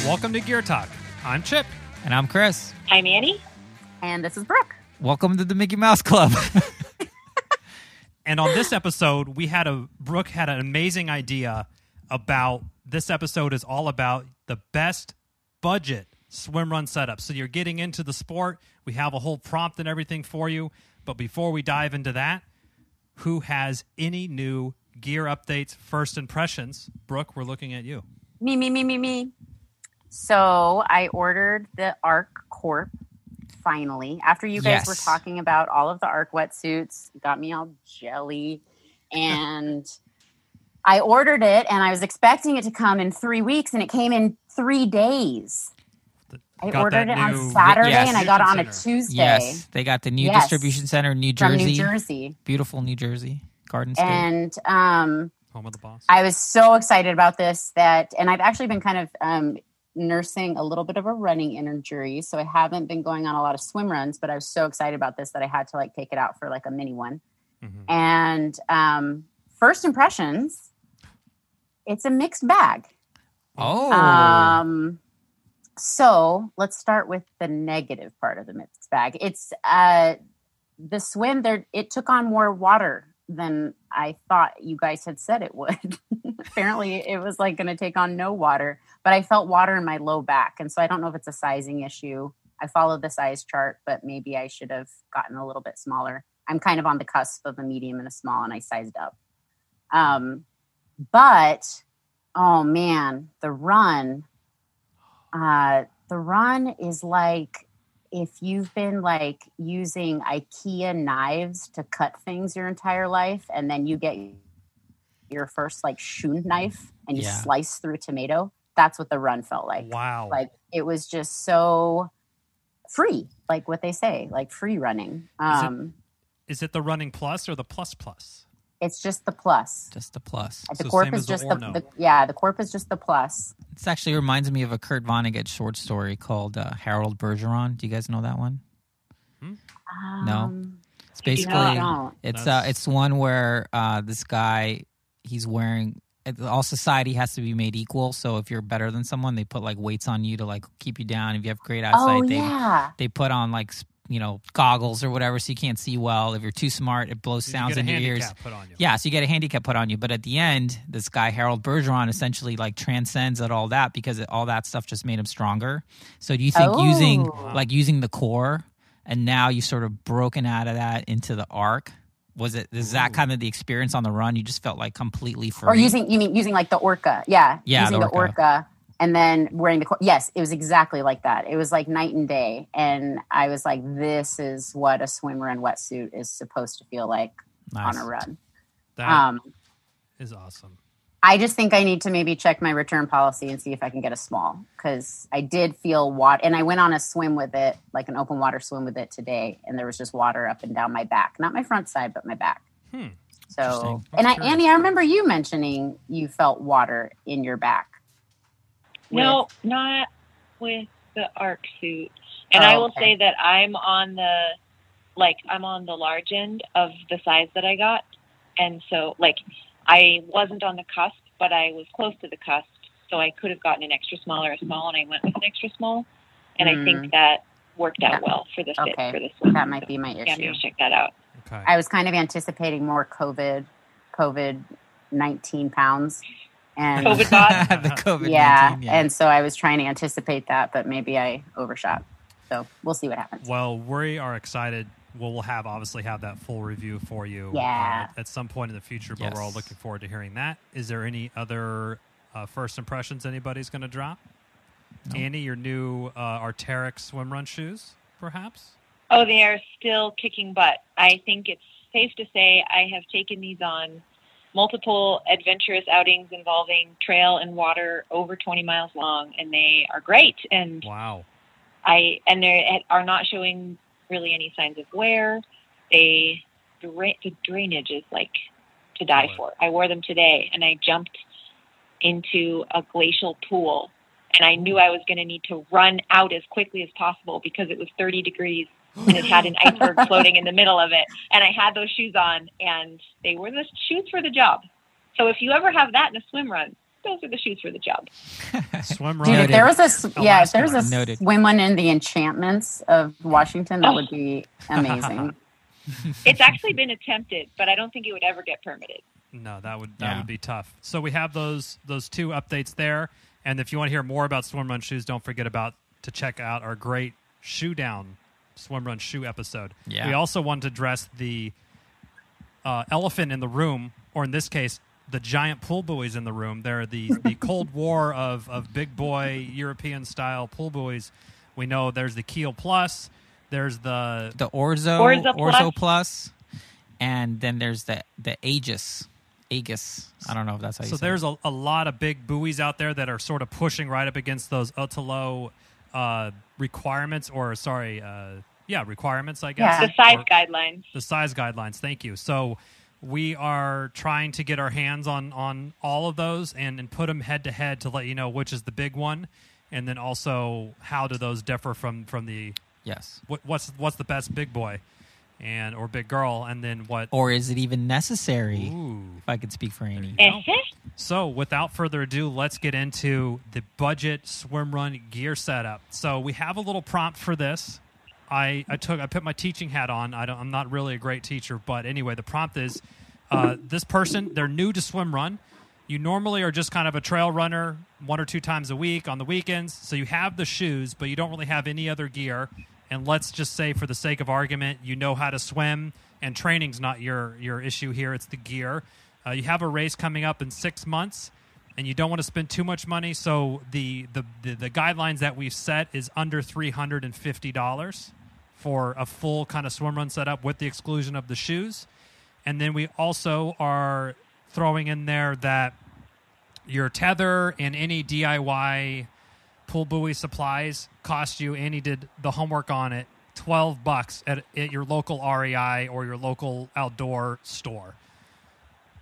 Welcome to Gear Talk. I'm Chip. And I'm Chris. I'm Annie. And this is Brooke. Welcome to the Mickey Mouse Club. And on this episode, Brooke had an amazing idea about this episode is all about the best budget swim run setup. So you're getting into the sport. We have a whole prompt and everything for you. But before we dive into that, who has any new gear updates, first impressions? Brooke, we're looking at you. Me. So I ordered the KORP finally. After you guys were talking about all of the Arc wetsuits, it got me all jelly. And I ordered it, and I was expecting it to come in 3 weeks, and it came in 3 days. I ordered it on Saturday, and I got it on a Tuesday. Yes, they got the new distribution center in New Jersey. From New Jersey. Beautiful New Jersey. Garden State. And home of the boss. I was so excited about this and I've actually been kind of nursing a little bit of a running injury, so I haven't been going on a lot of swim runs, but I was so excited about this that I had to take it out for a mini one. Mm-hmm. And first impressions, it's a mixed bag. Oh. So let's start with the negative part of the mixed bag. It's the swim there. It took on more water than I thought you guys had said it would. Apparently it was going to take on no water, but I felt water in my low back. And so I don't know if it's a sizing issue. I followed the size chart, but maybe I should have gotten a little bit smaller. I'm kind of on the cusp of a medium and a small, and I sized up. But, oh man, the run is like, if you've been using IKEA knives to cut things your entire life, and then you get your first schoen knife and you slice through a tomato, that's what the run felt like. Wow. It was just so free, like what they say, free running. Is it the running plus or the plus plus? It's just the plus. Just the plus. The KORP is just the KORP is just the plus. This actually reminds me of a Kurt Vonnegut short story called Harold Bergeron. Do you guys know that one? No. It's basically it's one where this guy, he's wearing, all society has to be made equal. So if you're better than someone, they put weights on you to keep you down. If you have great eyesight, they put on goggles or whatever, so you can't see well. If you're too smart, it blows sounds in your ears. Put on you. Yeah, so you get a handicap put on you. But at the end, this guy Harold Bergeron essentially transcends all that, because all that stuff just made him stronger. So do you think using the core, and now you sort of broken out of that into the arc? Is that kind of the experience on the run? You just felt completely free? Or using the Orca? Yeah, using the Orca. And then wearing the... Yes, it was exactly like that. It was night and day. And I was like, this is what a swim run wetsuit is supposed to feel like on a run. That is awesome. I just think I need to maybe check my return policy and see if I can get a small. Because I did feel water. And I went on a swim with it, an open water swim with it today. And there was just water up and down my back. Not my front side, but my back. So, and Annie, I remember you mentioning you felt water in your back. No, not with the Arc suit. And I will say that I'm on the large end of the size that I got. And so I wasn't on the cusp, but I was close to the cusp. So I could have gotten an extra small or a small, and I went with an extra small. And I think that worked out well for the fit for this one. That might be my issue. Yeah, I'm going to check that out. Okay. I was kind of anticipating more COVID 19 pounds. And COVID bot? The COVID-19, yeah. And so I was trying to anticipate that, but maybe I overshot. So we'll see what happens. Well, we are excited. We'll obviously have that full review for you at some point in the future, but we're all looking forward to hearing that. Is there any other first impressions anybody's going to drop? No. Annie, your new Arc'teryx swim run shoes, perhaps? Oh, they are still kicking butt. I think it's safe to say I have taken these on multiple adventurous outings involving trail and water over 20 miles long, and they are great. And wow. They are not showing really any signs of wear. The drainage is to die for. I wore them today, and I jumped into a glacial pool, and I knew I was going to need to run out as quickly as possible because it was 30 degrees and it had an iceberg floating in the middle of it. And I had those shoes on, and they were the shoes for the job. So if you ever have that in a swim run, those are the shoes for the job. Swim run. Dude, if there was a Noted. swim one in the Enchantments of Washington, that would be amazing. It's actually been attempted, but I don't think it would ever get permitted. No, that would be tough. So we have those two updates there, and if you want to hear more about swim run shoes, don't forget to check out our great shoe down swim run shoe episode. Yeah. We also want to address the elephant in the room, or in this case, the giant pool buoys in the room. They're the Cold War of big boy European style pool buoys. We know there's the Keel Plus, there's the Orzo Plus, and then there's the Aegis. I don't know if that's how you say it. So there's a lot of big buoys out there that are sort of pushing right up against those ultra-low requirements, requirements, I guess. Yeah. The size guidelines. The size guidelines, thank you. So we are trying to get our hands on all of those and put them head-to-head to let you know which is the big one, and then also how do those differ from the... Yes. What's the best big boy or big girl, and then what... Or is it even necessary? Ooh. If I could speak for Annie. So, without further ado, let's get into the budget swim run gear setup. So, we have a little prompt for this. I put my teaching hat on. I'm not really a great teacher, but anyway, the prompt is this person, they're new to swim run. You normally are just kind of a trail runner 1 or 2 times a week on the weekends. So, you have the shoes, but you don't really have any other gear. And let's just say, for the sake of argument, you know how to swim, and training's not your issue here. It's the gear. You have a race coming up in 6 months, and you don't want to spend too much money. So the guidelines that we've set is under $350 for a full kind of swim run setup with the exclusion of the shoes. And then we also are throwing in there that your tether and any DIY pool buoy supplies cost you, Annie did the homework on it, $12 at your local REI or your local outdoor store.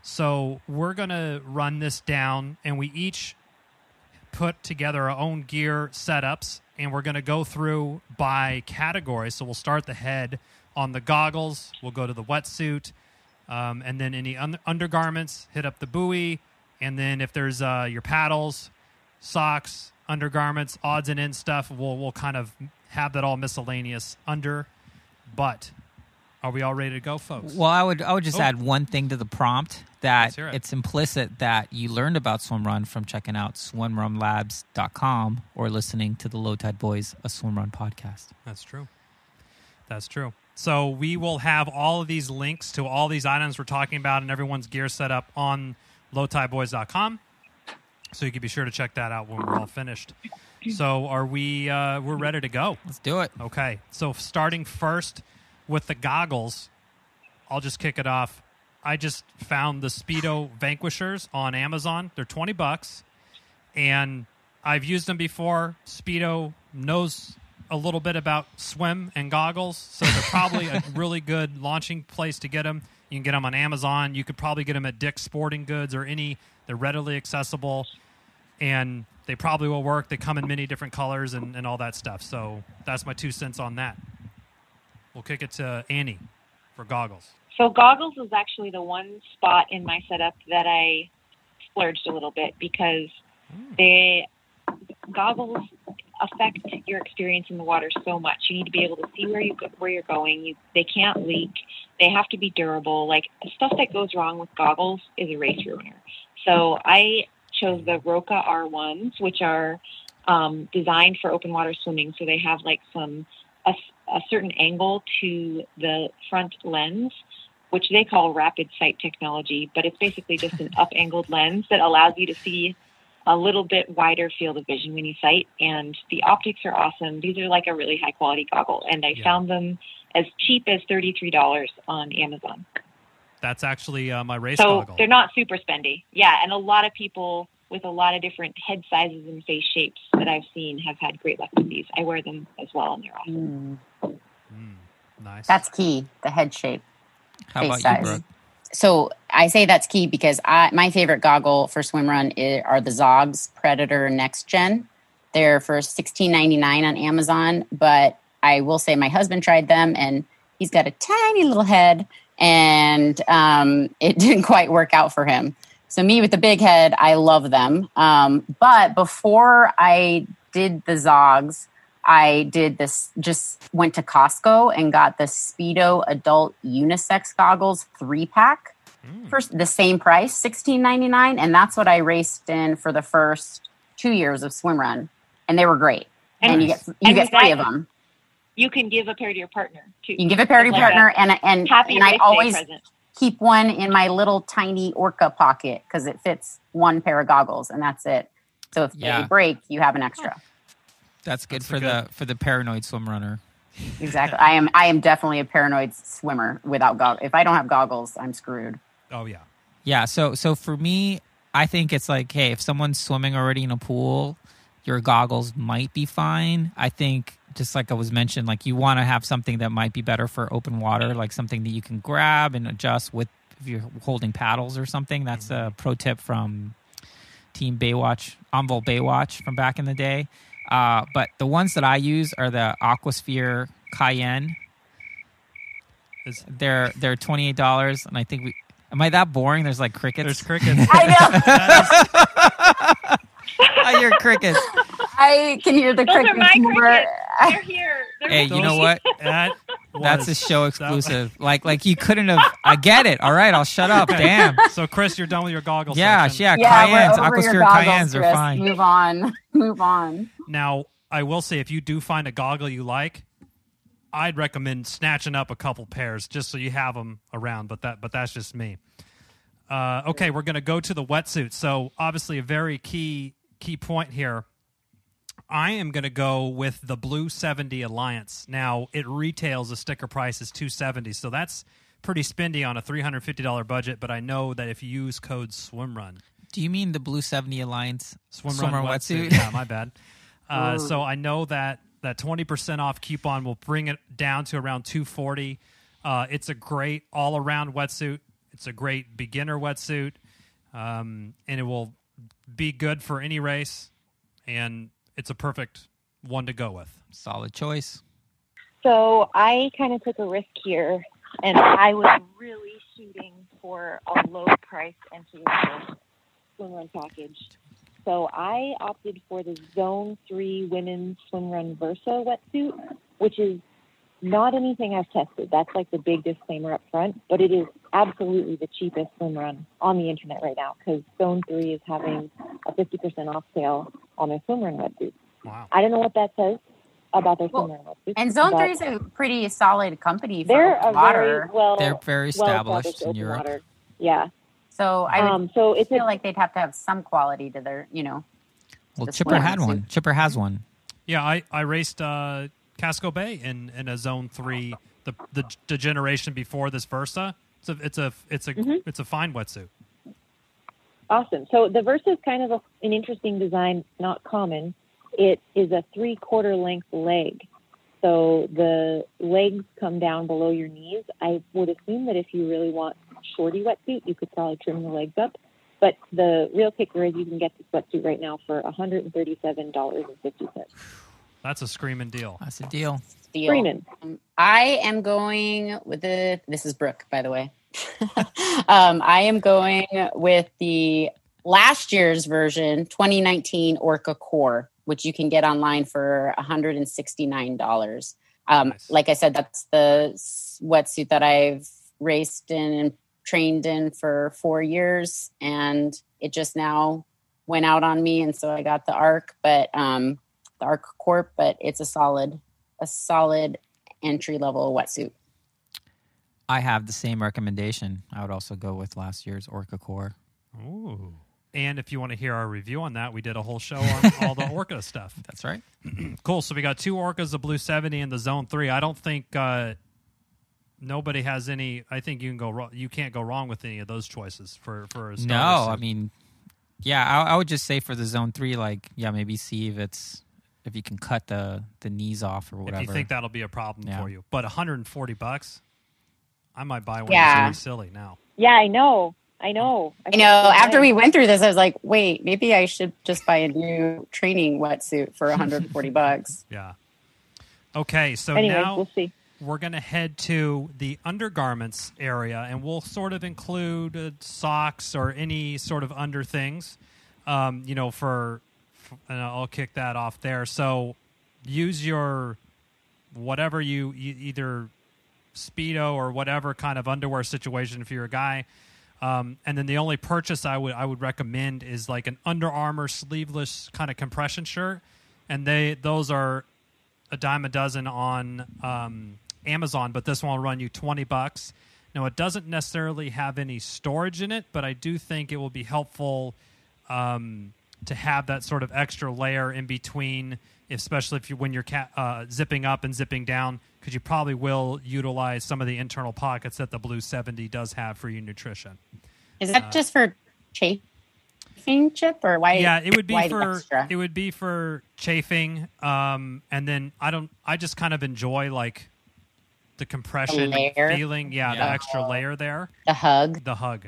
So we're going to run this down, and we each put together our own gear setups, and we're going to go through by category. So we'll start the head on the goggles. We'll go to the wetsuit, and then any undergarments, hit up the buoy, and then if there's your paddles, socks, undergarments, odds and ends stuff, we'll kind of have that all miscellaneous under. But are we all ready to go, folks? Well, I would just add one thing to the prompt, that it's implicit that you learned about swim run from checking out swimrunlabs.com or listening to the Low Tide Boys, a swim run podcast. That's true. So we will have all of these links to all these items we're talking about and everyone's gear set up on lowtideboys.com. So you can be sure to check that out when we're all finished. So are we're ready to go? Let's do it. Okay. So starting first with the goggles, I'll just kick it off. I just found the Speedo Vanquishers on Amazon. They're $20, and I've used them before. Speedo knows a little bit about swim and goggles, so they're probably a really good launching place to get them. You can get them on Amazon. You could probably get them at Dick's Sporting Goods or any. They're readily accessible, and they probably will work. They come in many different colors and all that stuff. So that's my 2 cents on that. We'll kick it to Annie for goggles. So goggles is actually the one spot in my setup that I splurged a little bit because goggles affect your experience in the water so much. You need to be able to see where you're going. They can't leak. They have to be durable. Like, stuff that goes wrong with goggles is a race ruiner. So I chose the Roka R1s, which are designed for open water swimming. So they have like a certain angle to the front lens, which they call rapid sight technology, but it's basically just an up-angled lens that allows you to see a little bit wider field of vision when you sight, and the optics are awesome. These are like a really high-quality goggle, and I found them as cheap as $33 on Amazon. That's actually my race goggle. So they're not super spendy. Yeah, and a lot of people with a lot of different head sizes and face shapes that I've seen have had great luck with these. I wear them as well, and they're awesome. Nice. That's key, the head shape. How about size. you, Brooke? So I say that's key because my favorite goggle for swimrun are the Zogs Predator Next Gen. They're for $16.99 on Amazon, but I will say my husband tried them and he's got a tiny little head and it didn't quite work out for him. So me with the big head, I love them. But before I did the Zogs, I did this, just went to Costco and got the Speedo Adult Unisex Goggles 3-pack for the same price, $16.99. And that's what I raced in for the first 2 years of swimrun. And they were great. And you get 3 of them. You can give a pair to your partner, too. You can give a pair to your partner. And I always keep one in my little tiny orca pocket because it fits one pair of goggles and that's it. So if they break, you have an extra. That's good for the paranoid swim runner. Exactly. I am definitely a paranoid swimmer without goggles. If I don't have goggles, I'm screwed. Oh yeah. Yeah. So for me, I think it's like, hey, if someone's swimming already in a pool, your goggles might be fine. I think just like I was mentioned, like you want to have something that might be better for open water, like something that you can grab and adjust with if you're holding paddles or something. That's a pro tip from Team Baywatch, Envol Baywatch from back in the day. But the ones that I use are the Aquasphere Cayenne. They're $28, and I think am I that boring? There's like crickets. There's crickets. I know. I hear crickets. I can hear the crickets more. Crickets. They're here. Hey, you know what? That's a show exclusive. Like you couldn't have. I get it. All right, I'll shut up. Okay. Damn. So, Chris, you're done with your goggles. Yeah, section. Cayennes, we're over Aquasphere your goggles, Cayennes Chris. are fine. Move on. Now, I will say, if you do find a goggle you like, I'd recommend snatching up a couple pairs just so you have them around. But that's just me. Okay, we're going to go to the wetsuit. So, obviously, a very key point here. I am going to go with the Blue 70 Alliance. Now, it retails, the sticker price is $270, so that's pretty spendy on a $350 budget, but I know that if you use code SWIMRUN. Do you mean the Blue 70 Alliance Swimrun wetsuit? Yeah, my bad. So I know that 20% off coupon will bring it down to around $240. It's a great all-around wetsuit. It's a great beginner wetsuit, and it will be good for any race, and it's a perfect one to go with. Solid choice. So I kind of took a risk here, and I was really shooting for a low-price entry-level swimrun package. So I opted for the Zone 3 Women's Swimrun Versa wetsuit, which is not anything I've tested. That's like the big disclaimer up front, but it is absolutely the cheapest swimrun on the internet right now because Zone 3 is having a 50% off sale on their swimrun wetsuits. Wow. I don't know what that says about their swimrun wetsuits. And Zone 3 is a pretty solid company for they're water. They're very established in Europe. Water. Yeah. So I would feel like they'd have to have some quality to their, Well, Chipper had one. Chipper has one. Yeah, I raced Casco Bay in a Zone 3, the generation before this Versa. It's a fine wetsuit. Awesome. So the Versa is kind of an interesting design, not common. It is a 3/4 length leg. So the legs come down below your knees. I would assume that if you really want shorty wetsuit, you could probably trim the legs up. But the real kicker is you can get this wetsuit right now for $137.50. That's a screaming deal. That's a deal. Screaming. I am going with this is Brooke, by the way. I am going with the last year's version, 2019 Orca Core, which you can get online for $169. Nice. Like I said, that's the wetsuit that I've raced in and trained in for 4 years, and it just now went out on me, and so I got the Arc, but the Arc KORP, but it's a solid entry level wetsuit. I have the same recommendation. I would also go with last year's Orca Core. Ooh. And if you want to hear our review on that, we did a whole show on all the Orca stuff. That's right. Cool. So we got 2 Orcas, the Blue 70 and the Zone 3. I don't think nobody has any. I think you can't go wrong with any of those choices for a starter. No, I mean, yeah, I would just say for the Zone 3, maybe see if you can cut the knees off or whatever. If you think that'll be a problem for you. But $140, I might buy one. Yeah. It's really silly now. Yeah, I know. After we went through this, I was like, wait, maybe I should just buy a new training wetsuit for $140. Yeah. Okay, so anyways, now we'll see. We're going to head to the undergarments area, and we'll sort of include socks or any sort of under things, and I'll kick that off there. So use your whatever you either Speedo or whatever kind of underwear situation if you're a guy. And then the only purchase I would recommend is like an Under Armour sleeveless kind of compression shirt, and those are a dime a dozen on Amazon, but this one will run you $20. Now, it doesn't necessarily have any storage in it, but I do think it will be helpful to have that sort of extra layer in between, especially when you're zipping up and zipping down, because you probably will utilize some of the internal pockets that the Blue 70 does have for your nutrition. Is that just for chafing, Chip, or why? Yeah, it would be extra? It would be for chafing, and then I just kind of enjoy like the compression feeling, the extra layer there. The hug.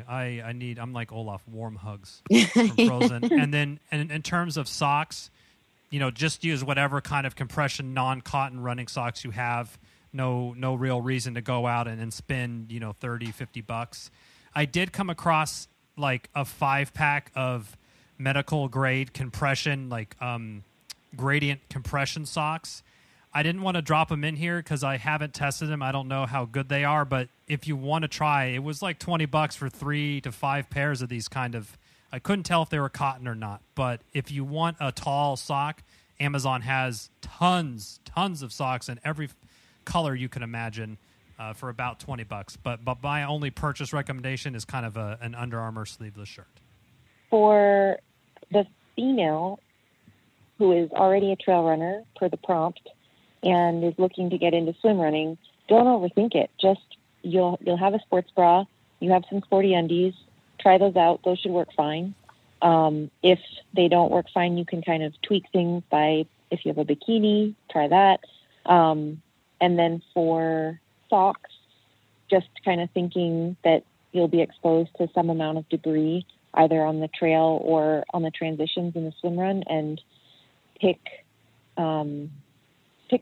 I'm like Olaf, warm hugs from Frozen. And then in terms of socks, just use whatever kind of compression non-cotton running socks you have. No real reason to go out and spend, $30, $50. I did come across like a 5-pack of medical grade compression, like gradient compression socks. I didn't want to drop them in here because I haven't tested them. I don't know how good they are, but if you want to try, it was like $20 for 3 to 5 pairs of these kind of. I couldn't tell if they were cotton or not, but if you want a tall sock, Amazon has tons of socks in every color you can imagine for about $20. But my only purchase recommendation is kind of an Under Armour sleeveless shirt. For the female who is already a trail runner per the prompt and is looking to get into swim running, don't overthink it. Just you'll have a sports bra, you have some sporty undies, try those out. Those should work fine. If they don't work fine, you can kind of tweak things by, if you have a bikini, try that. And then for socks, just kind of thinking that you'll be exposed to some amount of debris, either on the trail or on the transitions in the swim run, and pick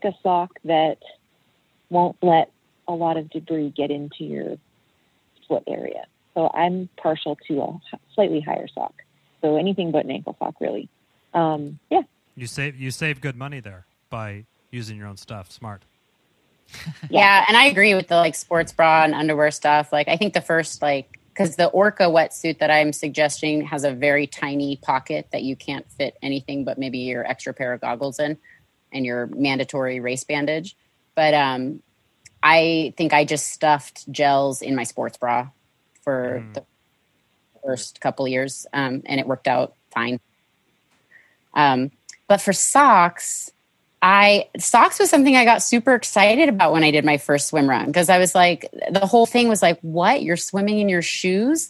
a sock that won't let a lot of debris get into your foot area. So I'm partial to a slightly higher sock. So anything but an ankle sock, really. Yeah. You save good money there by using your own stuff. Smart. Yeah, and I agree with the sports bra and underwear stuff. I think the first because the Orca wetsuit that I'm suggesting has a very tiny pocket that you can't fit anything but maybe your extra pair of goggles in and your mandatory race bandage. But I think I just stuffed gels in my sports bra for the first couple years, and it worked out fine. But for socks, socks was something I got super excited about when I did my first swim run, because I was like, the whole thing was like, what? You're swimming in your shoes?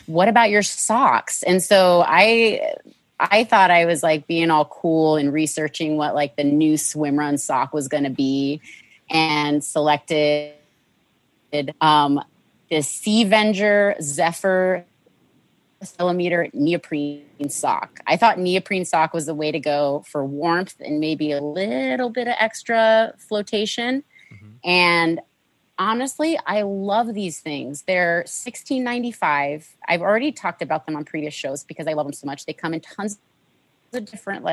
What about your socks? And so I thought I was being all cool and researching what the new swim run sock was going to be, and selected the Sea Venger Zephyr millimeter neoprene sock. I thought neoprene sock was the way to go for warmth and maybe a little bit of extra flotation. Mm-hmm. And honestly, I love these things. They're $16.95. I've already talked about them on previous shows because I love them so much. They come in tons of different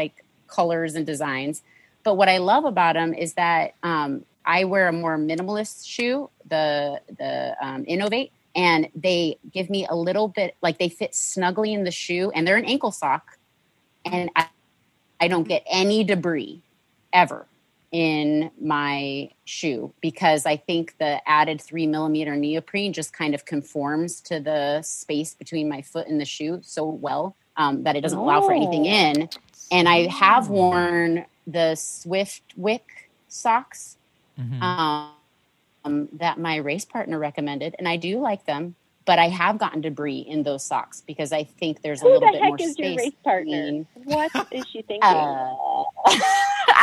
colors and designs. But what I love about them is that I wear a more minimalist shoe, the Innovate, and they give me a little bit, they fit snugly in the shoe, and they're an ankle sock, and I don't get any debris ever in my shoe, because I think the added 3 millimeter neoprene just kind of conforms to the space between my foot and the shoe so well that it doesn't allow for anything in. And I have worn the Swift Wick socks that my race partner recommended, and I do like them, but I have gotten debris in those socks because I think there's a little bit more space. Who the heck is your race partner? What is she thinking?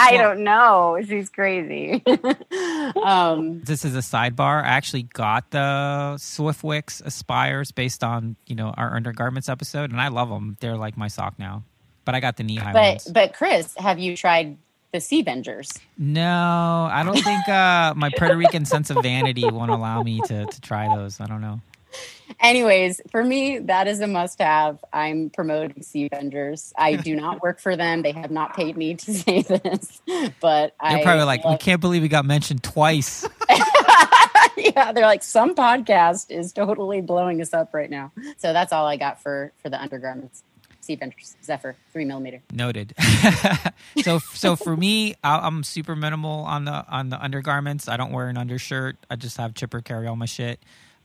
I don't know. She's crazy. This is a sidebar. I actually got the Swiftwicks Aspires based on, our undergarments episode, and I love them. They're like my sock now. But I got the knee-high ones. But Chris, have you tried the Sea Vengers? No, I don't think my Puerto Rican sense of vanity won't allow me to try those. I don't know. Anyways, for me, that is a must-have. I'm promoting Sea Vengers. I do not work for them. They have not paid me to say this, but They're probably like, we can't believe we got mentioned twice. Yeah, they're like, some podcast is totally blowing us up right now. So that's all I got for the undergarments. Sea Vengers, Zephyr, 3mm. Noted. So for me, I'm super minimal on the undergarments. I don't wear an undershirt. I just have Chipper carry all my shit.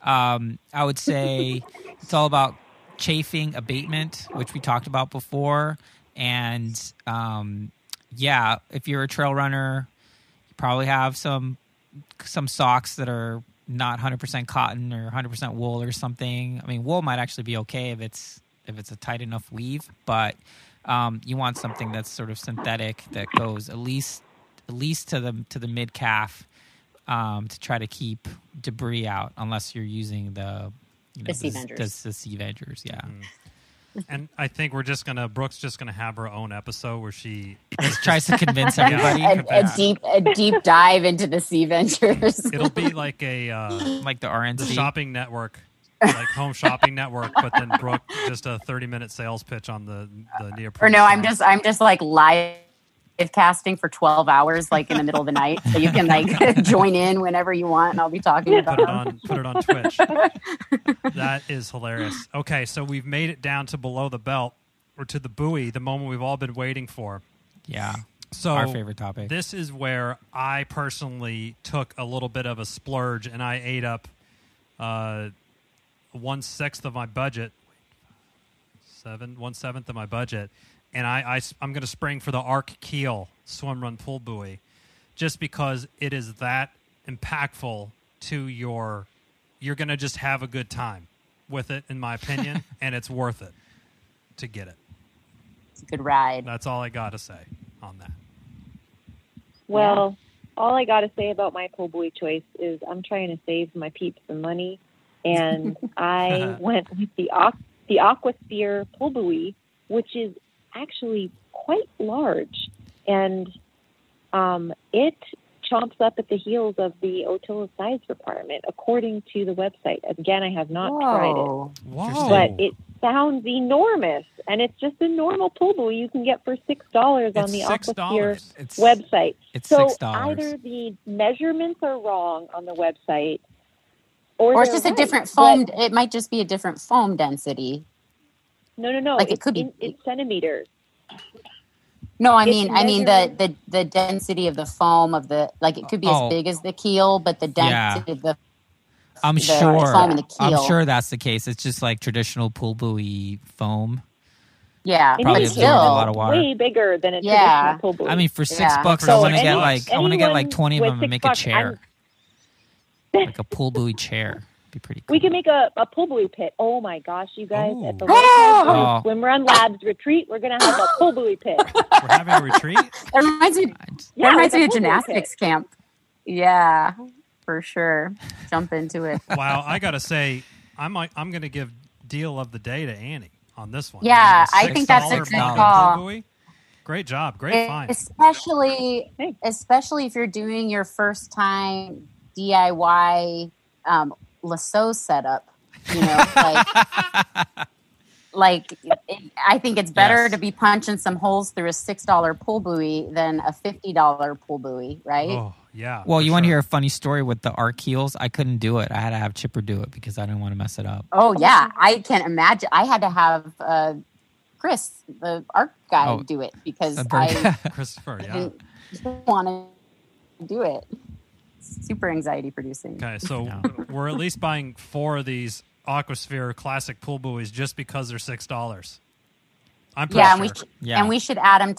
I would say it's all about chafing abatement, which we talked about before. And if you're a trail runner, you probably have some socks that are not 100% cotton or 100% wool or something. I mean, wool might actually be okay if it's a tight enough weave, but you want something that's sort of synthetic that goes at least to the mid calf. To try to keep debris out, unless you're using the Sea Vengers. The Sea Vengers, yeah. And I think Brooke's just gonna have her own episode where she just tries to convince everybody. A deep dive into the Sea Vengers. It'll be like like the RNC, the shopping network, like home shopping network, but then Brooke just a 30-minute sales pitch on the neoprene. Or no, I'm just like live casting for 12 hours, like in the middle of the night, so you can like join in whenever you want, and I'll be talking about put it on Twitch. That is hilarious. Okay, so we've made it down to below the belt, or to the buoy, the moment we've all been waiting for. Yeah. So our favorite topic. This is where I personally took a little bit of a splurge, and I ate up 1/6 of my budget. 1/7 of my budget. And I'm going to spring for the Arc Keel swim-run pull buoy, just because it is that impactful to you're going to just have a good time with it, in my opinion, and it's worth it to get it. It's a good ride. That's all I got to say on that. Well, all I got to say about my pull buoy choice is I'm trying to save my peeps some money, and I went with the Aquasphere pull buoy, which is actually quite large, and it chomps up at the heels of the Otilla size requirement, according to the website. Again, I have not tried it, but it sounds enormous, and it's just a normal pull buoy you can get for $6 on the Aquasphere website. It's so $6. Either the measurements are wrong on the website, or it's just a different foam. It might just be a different foam density. No. Like it could be. It's centimeters. No, I mean the density of the foam of the, like, it could be as big as the keel, but the density of the foam in the keel. I'm sure that's the case. It's just like traditional pool buoy foam. Yeah, probably absorb a lot of water. Way bigger than a traditional pull buoy. I mean, for $6, So I want to get like 20 of them and make a chair, like a pull buoy chair. Be pretty cool. We can make a pull buoy pit. Oh my gosh, you guys! Ooh. At the Swimrun Labs retreat, we're gonna have a pull buoy pit. We're having a retreat. That reminds me of gymnastics camp. Yeah, for sure. Jump into it. Wow, I gotta say, I'm gonna give deal of the day to Annie on this one. Yeah, I think that's a good call. Great job, great find. Especially if you're doing your first time DIY lasso setup, I think it's better to be punching some holes through a $6 pull buoy than a $50 pull buoy, right? Oh, yeah. Well, you want to hear a funny story with the Arc Heels? I couldn't do it. I had to have Chipper do it because I didn't want to mess it up. Oh, yeah. I can imagine. I had to have Chris, the Arc guy, do it because Christopher, didn't want to do it. Super anxiety producing. Okay, so we're at least buying 4 of these Aquasphere classic pool buoys just because they're $6. I'm pretty sure. And we should add them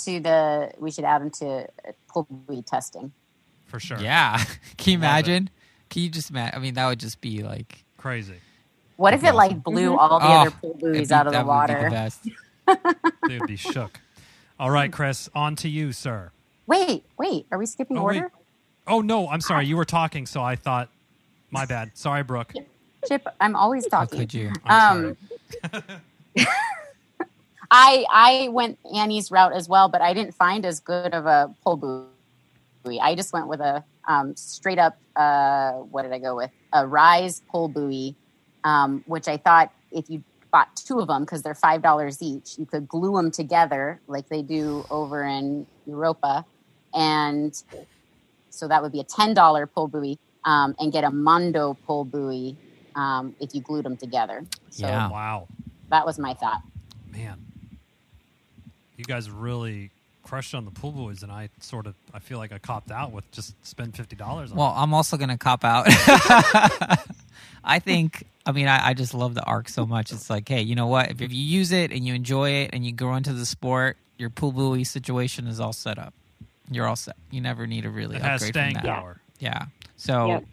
to pull buoy testing. For sure. Yeah. Can you imagine? Can you just imagine? I mean, that would just be like crazy. What if it like blew all the other pull buoys out of the water? Would be the best. They would be shook. All right, Chris, on to you, sir. Wait. Are we skipping order? Wait. Oh, no. I'm sorry. You were talking, so I thought... My bad. Sorry, Brooke. Chip, I'm always talking. How could you? I'm sorry. I went Annie's route as well, but I didn't find as good of a pull buoy. I just went with a straight up, what did I go with? A rise pull buoy, which I thought if you bought two of them, because they're $5 each, you could glue them together like they do over in Europa. And so that would be a $10 pull buoy, and get a Mondo pull buoy if you glued them together. So Yeah. Wow. that was my thought. Man. You guys really crushed on the pool buoys, and I feel like I copped out with just spend $50 on Well, I'm also going to cop out. I just love the Arc so much. It's like, hey, you know what? If you use it and you enjoy it and you grow into the sport, your pool buoy situation is all set up. You're all set. You never need to really it. It has upgrade staying from that. power. Yeah. So Yep.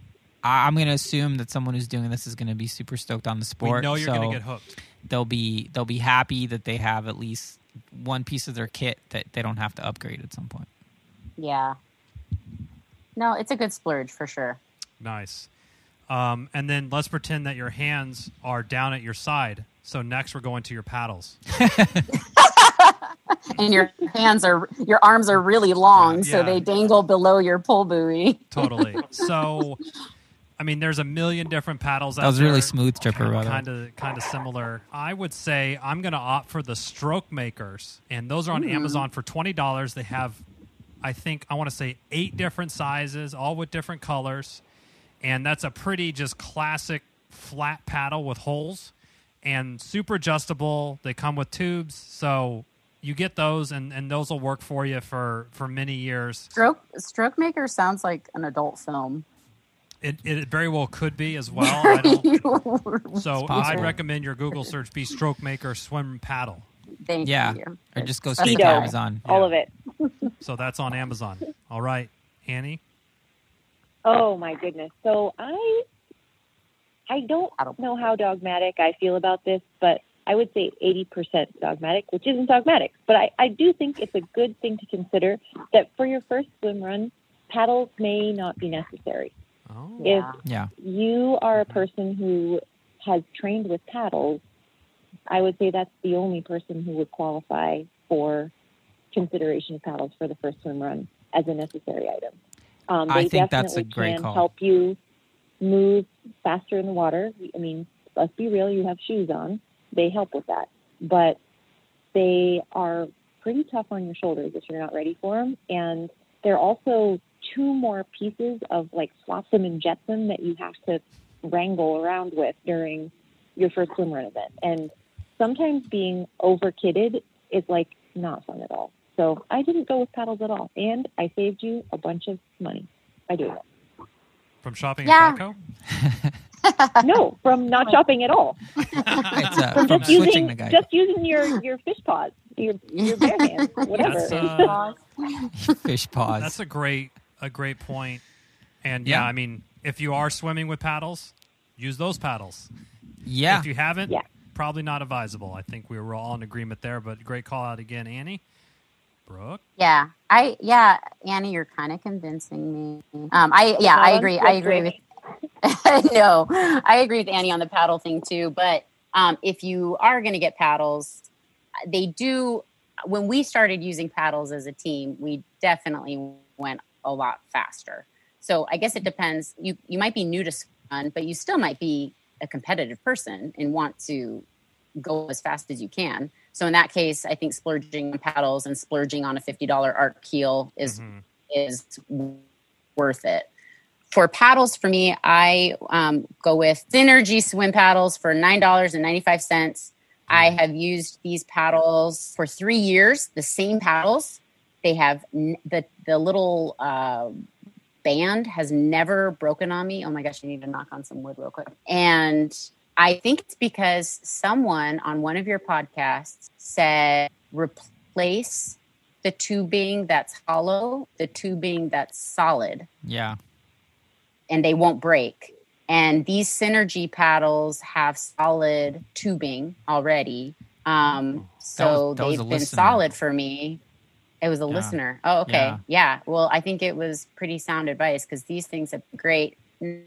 I'm going to assume that someone who's doing this is going to be super stoked on the sport. We know you're so going to get hooked. They'll be happy that they have at least one piece of their kit that they don't have to upgrade at some point. Yeah. No, it's a good splurge for sure. Nice. And then let's pretend that your hands are down at your side. So next we're going to your paddles. And your arms are really long, so Yeah. they dangle below your pull buoy. Totally. So, I mean, there's a million different paddles out there. That was really smooth, Tripper, by the way. Kind of similar. I would say I'm going to opt for the Stroke Makers, and those are on Amazon for $20. They have, I want to say 8 different sizes, all with different colors, and that's a pretty just classic flat paddle with holes and super adjustable. They come with tubes, so you get those, and those will work for you for many years. Stroke Maker sounds like an adult film. It very well could be as well. I don't, so I'd recommend your Google search be Stroke Maker Swim Paddle. Thank Yeah. you. Or just go straight Speedo. to Amazon. All of it. So that's on Amazon. All right, Annie? Oh my goodness. So I don't know how dogmatic I feel about this, but I would say 80% dogmatic, which isn't dogmatic. But I do think it's a good thing to consider that for your first swim run, paddles may not be necessary. Oh. If Yeah. you are a person who has trained with paddles, I would say that's the only person who would qualify for consideration of paddles for the first swim run as a necessary item. I They think that's a definitely great can call. help you move faster in the water. I mean, let's be real, you have shoes on. They help with that. But they are pretty tough on your shoulders if you're not ready for them. And they're also 2 more pieces of like swap them and jet them that you have to wrangle around with during your first swim run event. And sometimes being over kitted is like not fun at all. So I didn't go with paddles at all. And I saved you a bunch of money by doing it. From shopping Yeah. at Geico? No, from not shopping at all. It's From from just switching using the guy. just using your fish paws, your bare hands, whatever. That's, Fish paws. that's a great point. And yeah, Yeah. I mean, if you are swimming with paddles, use those paddles. Yeah. If you haven't, Yeah. probably not advisable. I think we were all in agreement there, but great call out again, Annie. Brooke? Yeah, Annie, you're kind of convincing me. I agree. I agree with. No, I agree with Annie on the paddle thing too. But if you are going to get paddles, they do. When we started using paddles as a team, we definitely went a lot faster. So I guess it depends. You might be new to swim, but you still might be a competitive person and want to go as fast as you can. So in that case, I think splurging on paddles and splurging on a $50 Arc keel is worth it. For paddles, for me, I go with Synergy swim paddles for $9.95. I have used these paddles for 3 years, the same paddles. They have the little band has never broken on me. Oh my gosh, I need to knock on some wood real quick. And I think it's because someone on one of your podcasts said replace the tubing that's hollow, the tubing that's solid. Yeah. And they won't break. And these Synergy paddles have solid tubing already. So that was they've a been listener. solid for me. It was a listener. Oh, okay. Yeah. Well, I think it was pretty sound advice because these things have been great.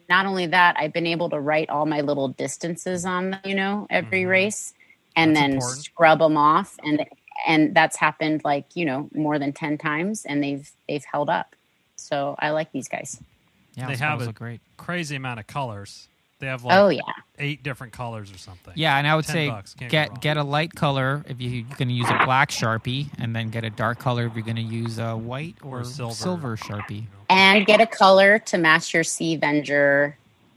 Not only that, I've been able to write all my little distances on them, every race, and that's then important. Scrub them off, and that's happened more than 10 times, and they've held up. So I like these guys. Yeah, they have a crazy amount of colors. They have 8 different colors or something. Yeah, and I would say get a light color if you're going to use a black Sharpie, and then get a dark color if you're going to use a white or silver Sharpie. And get a color to match your Sea Avenger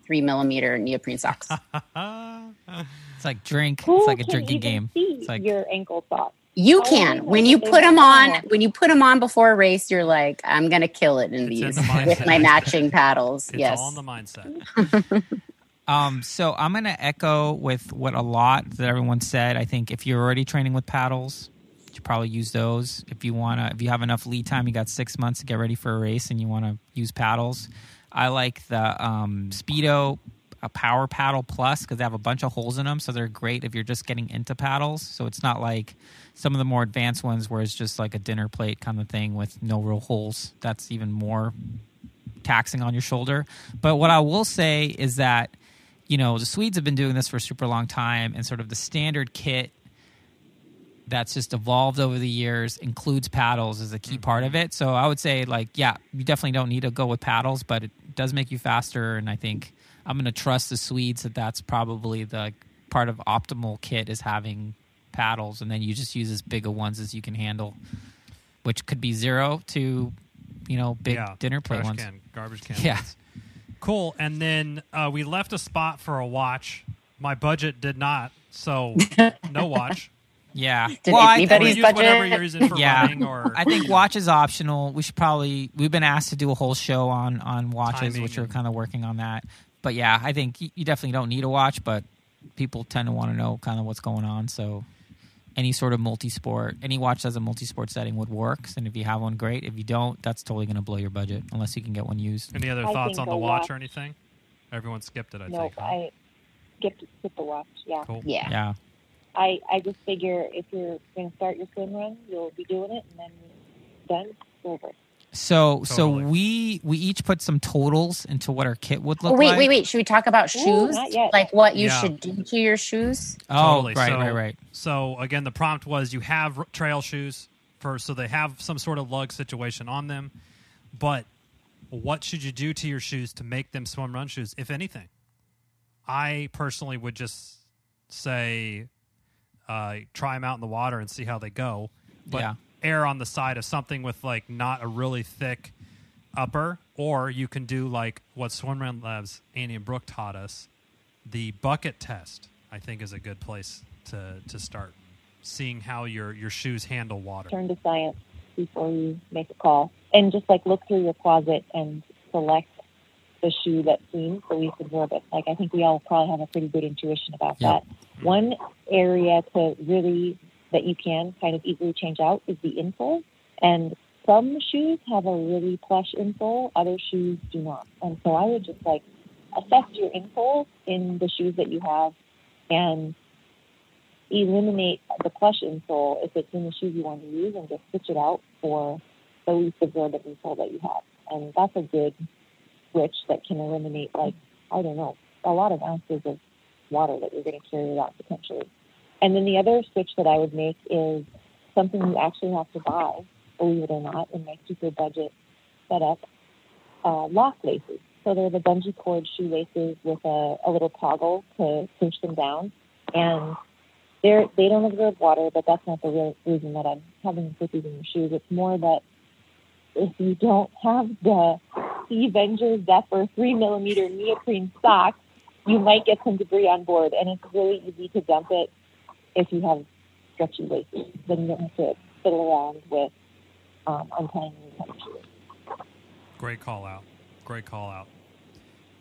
3mm neoprene socks. It's like it's like a drinking game. It's like your ankle socks. You can. When you put them on before a race, you're like, I'm going to kill it in these with my matching paddles. It's all in the mindset. So I'm going to echo with what a lot that everyone said. I think if you're already training with paddles, you should probably use those. If you have enough lead time, you got 6 months to get ready for a race and you want to use paddles. I like the Speedo Power Paddle Plus because they have a bunch of holes in them. So they're great if you're just getting into paddles. So it's not like some of the more advanced ones where it's just like a dinner plate kind of thing with no real holes. That's even more taxing on your shoulder. But what I will say is that the Swedes have been doing this for a super long time, and sort of the standard kit that's just evolved over the years includes paddles as a key part of it. So I would say, you definitely don't need to go with paddles, but it does make you faster, and I think I'm going to trust the Swedes that that's probably the part of optimal kit is having paddles, and then you just use as big of ones as you can handle, which could be 0 to, big dinner plate ones. Garbage can. Yeah. Cool. And then we left a spot for a watch. My budget did not, so no watch. Yeah. Did anybody's use budget? Whatever you're using for running. Or I think watch is optional. We've been asked to do a whole show on watches, timing, which we're kind of working on that. But yeah, I think you definitely don't need a watch, but people tend to want to know kind of what's going on. So any sort of any watch that's a multi-sport setting would work. And if you have one, great. If you don't, that's totally going to blow your budget unless you can get one used. Any other thoughts on the watch or anything? Everyone skipped it, I think. No, I skipped the watch, yeah. Cool. Yeah. I just figure if you're going to start your swim run, you'll be doing it, and then done, it's over. So we each put some totals into what our kit would look like. Wait. Should we talk about shoes? Ooh, not yet. Like what you should do to your shoes? Oh, totally. Right. So again, the prompt was you have trail shoes so they have some sort of lug situation on them. But what should you do to your shoes to make them swim run shoes, if anything? I personally would just say try them out in the water and see how they go. But err on the side of something with not a really thick upper, or you can do like what Swimrun Labs Annie and Brooke taught us. The bucket test, I think, is a good place to start seeing how your shoes handle water. Turn to science before you make a call, and just look through your closet and select the shoe that seems the least absorbent. I think we all probably have a pretty good intuition about that. One area that you can kind of easily change out is the insole. And some shoes have a really plush insole, other shoes do not. And so I would just assess your insole in the shoes that you have and eliminate the plush insole if it's in the shoes you want to use, and just switch it out for the least absorbent insole that you have. And that's a good switch that can eliminate a lot of ounces of water that you're going to carry around potentially. And then the other switch that I would make is something you actually have to buy, believe it or not, in my super budget setup, lock laces. So they're the bungee cord shoelaces with a little toggle to cinch them down. And they don't absorb water, but that's not the real reason that I'm having them put these in your shoes. It's more that if you don't have the Sea Avenger Zephyr 3mm neoprene socks, you might get some debris on board. And it's really easy to dump it if you have stretchy laces. Then you don't have to fiddle around with untying your tennis shoes. Great call out.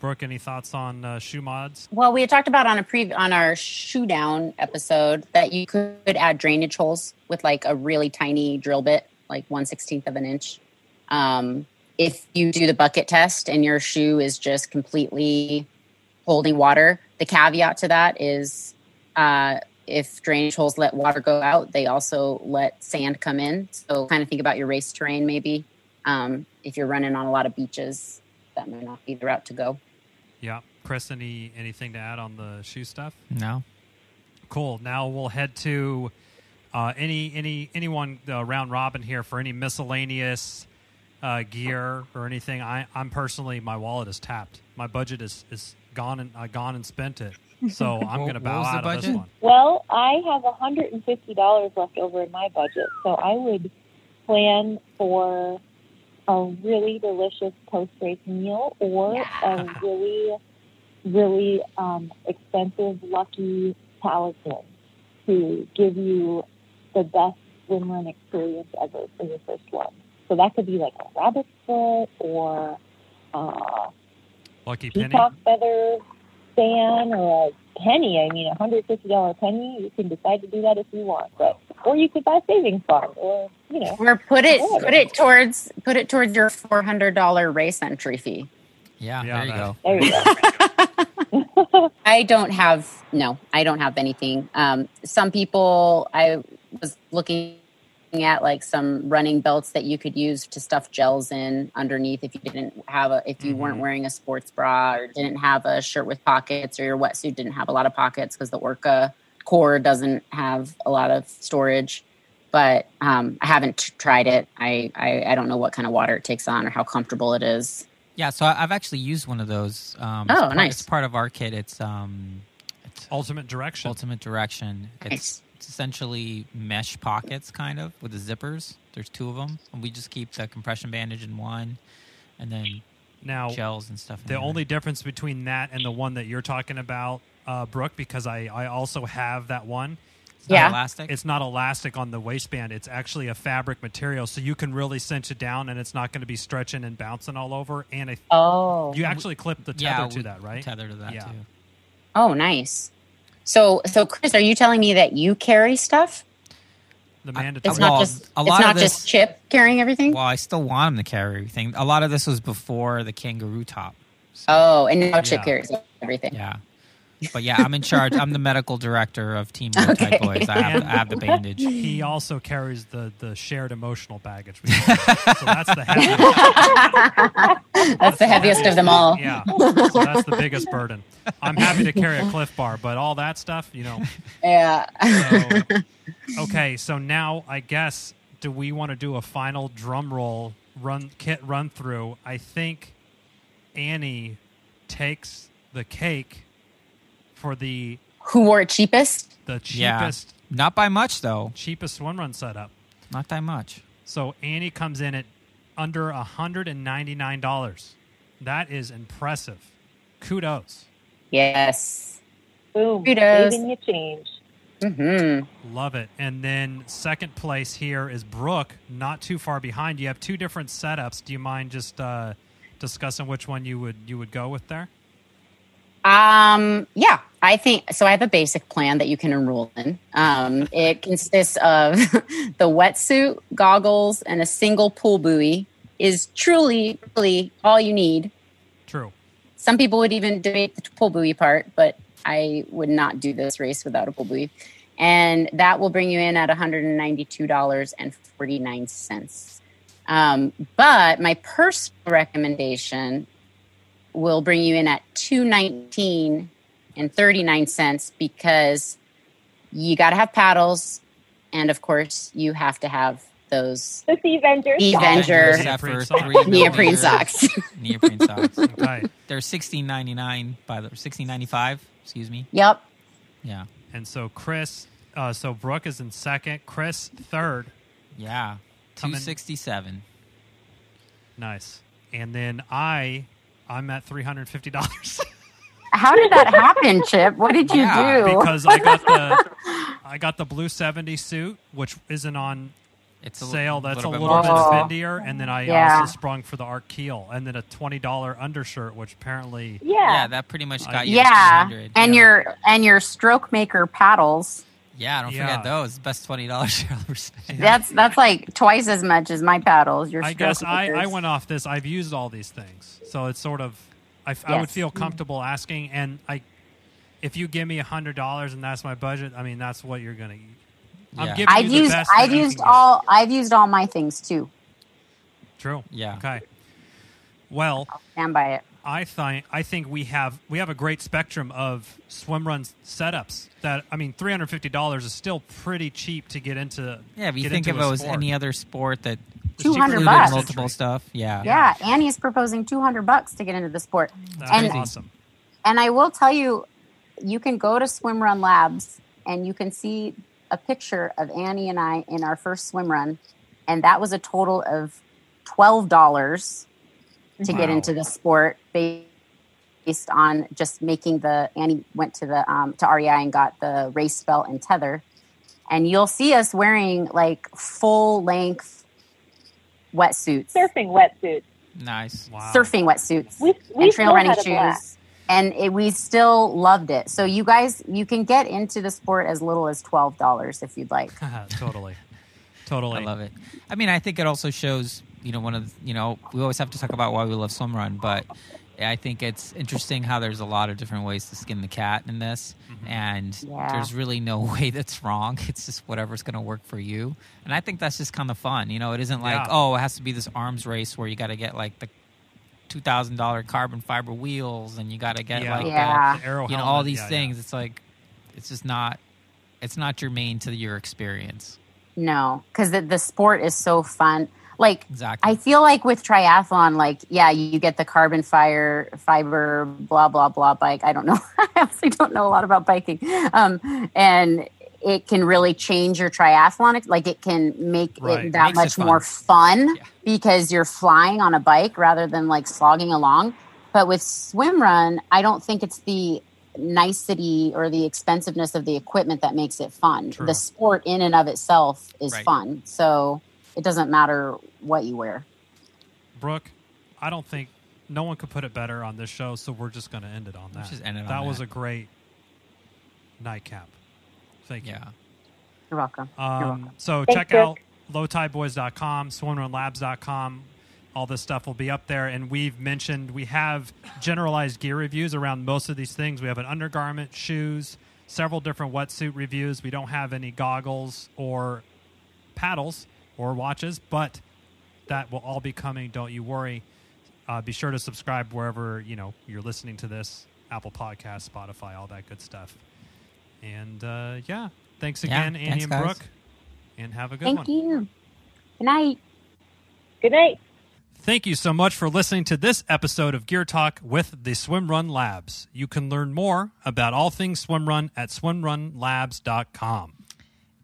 Brooke, any thoughts on shoe mods? Well, we had talked about on our shoe down episode that you could add drainage holes with a really tiny drill bit, 1/16 of an inch. If you do the bucket test and your shoe is just completely holding water, the caveat to that is if drainage holes let water go out, they also let sand come in. So kind of think about your race terrain maybe. If you're running on a lot of beaches, that might not be the route to go. Yeah. Chris, anything to add on the shoe stuff? No. Cool. Now we'll head to anyone round robin here for any miscellaneous gear or anything. I'm personally, my wallet is tapped. My budget is gone and spent it. So I'm going to bow out of this one. Well, I have $150 left over in my budget, so I would plan for a really delicious post-race meal or a really, really expensive Lucky talisman to give you the best swim run experience ever for your first one. So that could be like a rabbit's foot or Lucky penny, peacock feather fan, or a penny. I mean, $150 penny. You can decide to do that if you want, or you could buy a savings fund, or or put it towards your $400 race entry fee. Yeah, there you go. There you go. I don't have anything. Some people, I was looking at like some running belts that you could use to stuff gels in underneath if you weren't wearing a sports bra or didn't have a shirt with pockets, or your wetsuit didn't have a lot of pockets because the Orca core doesn't have a lot of storage. But I haven't tried it. I don't know what kind of water it takes on or how comfortable it is. Yeah, so I've actually used one of those. Nice. It's part of our kit. It's Ultimate Direction. Ultimate Direction. Nice. It's essentially mesh pockets, kind of, with the zippers. There's two of them. And we just keep the compression bandage in one, and then gels and stuff. The only difference between that and the one that you're talking about, Brooke, because I also have that one. It's not elastic? It's not elastic on the waistband. It's actually a fabric material, so you can really cinch it down, and it's not going to be stretching and bouncing all over. And you actually clip the tether to that, right? Tether to that too. Oh, nice. So Chris, are you telling me that you carry stuff? The mandatory. It's not just Chip carrying everything? Well, I still want him to carry everything. A lot of this was before the kangaroo top. So, and now Chip carries everything. Yeah. But yeah, I'm in charge. I'm the medical director of Team Untitled Boyz. I have the bandage. He also carries the shared emotional baggage. So that's the heaviest. That's the heaviest of them all. Yeah. So that's the biggest burden. I'm happy to carry a Cliff Bar, but all that stuff, Yeah. Okay, so now I guess, do we want to do a final drum roll kit run through? I think Annie takes the cake for who wore it cheapest? The cheapest. Yeah. Not by much, though. Cheapest swim run setup. Not that much. So Annie comes in at under $199. That is impressive. Kudos. Yes. Boom. Kudos. Saving you change. Mm-hmm. Love it. And then second place here is Brooke, not too far behind. You have two different setups. Do you mind just discussing which one you would go with there? Yeah, I think so. I have a basic plan that you can enroll in. It consists of the wetsuit, goggles, and a single pool buoy. Is truly, really all you need. True. Some people would even debate the pool buoy part, but I would not do this race without a pool buoy. And that will bring you in at $192.49. But my personal recommendation will bring you in at $219.39 because you got to have paddles, and of course you have to have those the Avenger neoprene socks. Neoprene socks. Okay. They're $16.99 $16.95. Excuse me. Yep. Yeah. And so so Brooke is in second. Chris third. Yeah. $267. Nice. And then I'm at $350. How did that happen, Chip? What did you do? Because I got the blue 70 suit, which isn't on sale. That's a little bit spendier. And then I also sprung for the Arc Keel, and then a $20 undershirt, which apparently that pretty much got you. Yeah, $200. And your stroke maker paddles. Yeah, don't forget those. Best $20 you'll ever spend. That's like twice as much as my paddles. I guess I went off this. I've used all these things, so it's sort of I would feel comfortable asking, and if you give me $100 and that's my budget, I mean, that's what you're going to eat. Yeah. I'm giving you the best I've used all my things too. True. Yeah. Okay. Well, I'll stand by it. I think we have a great spectrum of swimrun setups. That I mean, $350 is still pretty cheap to get into. Yeah, if you think if it was any other sport that $200 multiple stuff. Yeah. Yeah, Annie's proposing $200 to get into the sport. That's awesome. And I will tell you, you can go to Swimrun Labs and you can see a picture of Annie and I in our first swim run, and that was a total of $12 to get into the sport based on just making Annie went to to REI and got the race belt and tether. And you'll see us wearing like full length wetsuits. Surfing wetsuits. Nice. Wow. Surfing wetsuits. We and trail running shoes. Blast. And we still loved it. So you guys, you can get into the sport as little as $12 if you'd like. Totally. I love it. I mean, I think it also shows, we always have to talk about why we love swimrun, but I think it's interesting how there's a lot of different ways to skin the cat in this. Mm-hmm. And there's really no way that's wrong. It's just whatever's going to work for you. And I think that's just kind of fun. It isn't like, it has to be this arms race where you got to get like the $2,000 carbon fiber wheels and you got to get the arrow helmet, all these things. It's like, it's just not, it's not germane to your experience. No, because the sport is so fun. Like, exactly. I feel like with triathlon, like, you get the carbon fiber, blah, blah, blah bike. I don't know. I actually don't know a lot about biking. And it can really change your triathlon. Like, it can make it that much more fun because you're flying on a bike rather than like slogging along. But with swimrun, I don't think it's the nicety or the expensiveness of the equipment that makes it fun. True. The sport in and of itself is fun. So it doesn't matter what you wear. Brooke, I don't think no one could put it better on this show, so we're just going to end it on that. That was a great nightcap. Thank you. You're welcome. You're welcome. So check out lowtideboys.com, swimrunlabs.com. All this stuff will be up there. And we've mentioned we have generalized gear reviews around most of these things. We have an undergarment, shoes, several different wetsuit reviews. We don't have any goggles or paddles or watches, but that will all be coming. Don't you worry. Be sure to subscribe wherever you're listening to this, Apple Podcasts, Spotify, all that good stuff. And thanks again, Annie and Brooke, and have a good one. Thank you. Good night. Good night. Thank you so much for listening to this episode of Gear Talk with the Swimrun Labs. You can learn more about all things swimrun at swimrunlabs.com.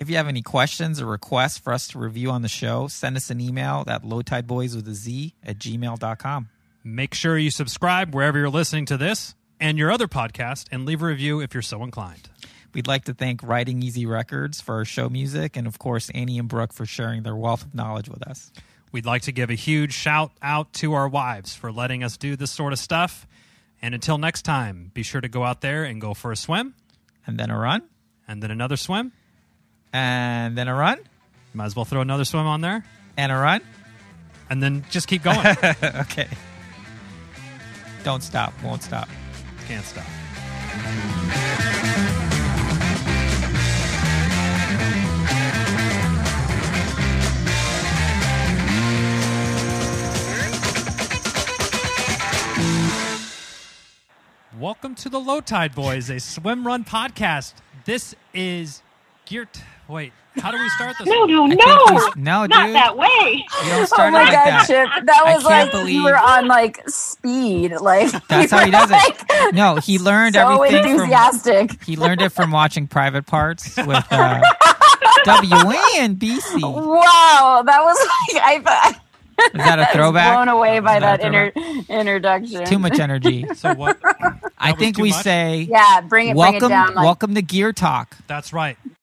If you have any questions or requests for us to review on the show, send us an email at lowtideboys@gmail.com. Make sure you subscribe wherever you're listening to this and your other podcast, and leave a review if you're so inclined. We'd like to thank Writing Easy Records for our show music, and of course Annie and Brooke for sharing their wealth of knowledge with us. We'd like to give a huge shout out to our wives for letting us do this sort of stuff. And until next time, be sure to go out there and go for a swim. And then a run. And then another swim. And then a run. Might as well throw another swim on there. And a run. And then just keep going. Okay. Don't stop. Won't stop. Can't stop. Welcome to the Low Tide Boys, a swim run podcast. This is Wait, how do we start this? No, No, not dude. that way. You don't start Oh my like God, that. Chip. That was like believe- you were on like speed. Like That's how he does it. No, he learned so everything enthusiastic. He learned it from watching Private Parts with WNBC. Wow, that was like Is that a throwback? blown away by Is that that a introduction. Too much energy. So what? I think we say, Yeah, bring it welcome, down. Like, welcome to Gear Talk. That's right.